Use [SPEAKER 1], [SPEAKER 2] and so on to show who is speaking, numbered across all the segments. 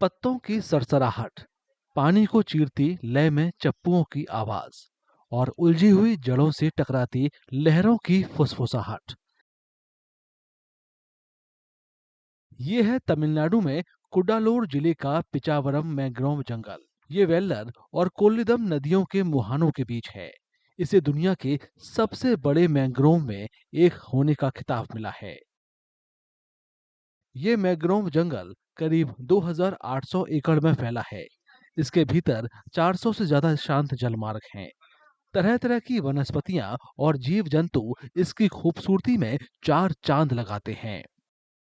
[SPEAKER 1] पत्तों की सरसराहट, पानी को चीरती लय में चप्पुओं की आवाज और उलझी हुई जड़ों से टकराती लहरों की फुसफुसाहट। ये है तमिलनाडु में कुडालोर जिले का पिचावरम मैंग्रोव जंगल। ये वेल्लर और कोल्लिदम नदियों के मुहानों के बीच है। इसे दुनिया के सबसे बड़े मैंग्रोव में एक होने का खिताब मिला है। ये मैंग्रोव जंगल करीब 2,800 एकड़ में फैला है। इसके भीतर 400 से ज्यादा शांत जलमार्ग हैं। तरह तरह की वनस्पतियां और जीव जंतु इसकी खूबसूरती में चार चांद लगाते हैं।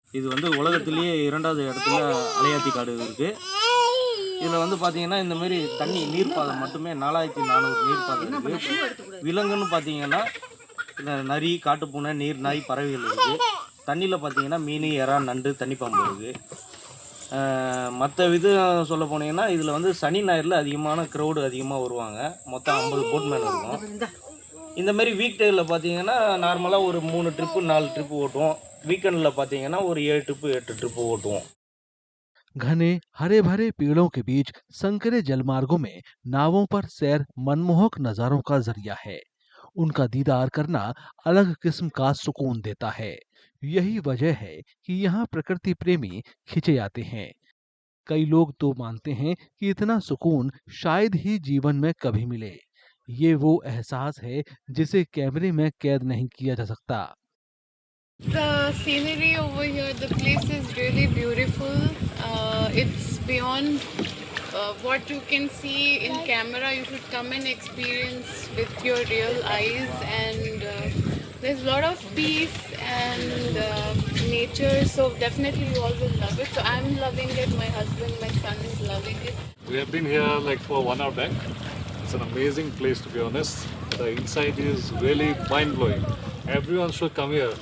[SPEAKER 2] இது வந்து உலகத்திலேயே 2வது இடத்துல அலையாத்தி காடு இருக்கு. இதில் வந்து பார்த்தீங்கன்னா இந்த மாதிரி தண்ணி நீர்ப்பாதை மட்டுமே 4400 நீர்ப்பாதை இருக்குது. விலங்குன்னு பார்த்தீங்கன்னா இந்த நரி, காட்டுப்பூனை, நீர் நாய், பறவைகள் இருக்குது. தண்ணியில் பார்த்தீங்கன்னா மீன், எறா, நண்டு, தண்ணிப்பாம்பு இருக்குது. மற்ற சொல்ல போனீங்கன்னா இதில் வந்து சனி ஞாயிறில் அதிகமான க்ரௌடு அதிகமாக வருவாங்க. மொத்தம் 50 போட்மேன் இருக்கும். இந்த மாதிரி வீக் டேயில் பார்த்தீங்கன்னா நார்மலாக ஒரு 3 ட்ரிப்பு 4 ட்ரிப்பு ஓட்டுவோம். वीकेंड பார்த்தீங்கன்னா ஒரு 7 ட்ரிப் 8 ட்ரிப் ஓட்டுவோம்.
[SPEAKER 1] घने हरे भरे पेड़ों के बीच संकरे जलमार्गों में नावों पर सैर मनमोहक नजारों का जरिया है। उनका दीदार करना अलग किस्म का सुकून देता है। यही वजह है कि यहाँ प्रकृति प्रेमी खिंचे आते हैं। कई लोग तो मानते हैं कि इतना सुकून शायद ही जीवन में कभी मिले। ये वो एहसास है जिसे कैमरे में कैद नहीं किया जा सकता।
[SPEAKER 3] The scenery over here, the place is really beautiful. It's beyond what you can see in camera. You should come and experience with your real eyes. And there's a lot of peace and nature. So definitely you all will love it. So I'm loving it. My husband, my son is loving it.
[SPEAKER 4] We have been here like for 1 hour back. It's an amazing place, to be honest. The inside is really mind-blowing. Everyone should come here.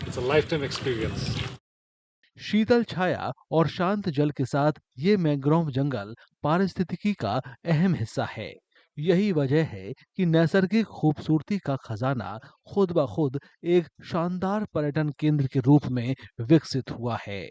[SPEAKER 4] It's a lifetime experience.
[SPEAKER 1] शीतल छाया और शांत जल के साथ ये mangrove जंगल पारिस्थितिकी का अहम हिस्सा है। यही वजह है कि नैसर्गिक खूबसूरती का खजाना खुद ब खुद एक शानदार पर्यटन केंद्र के रूप में विकसित हुआ है।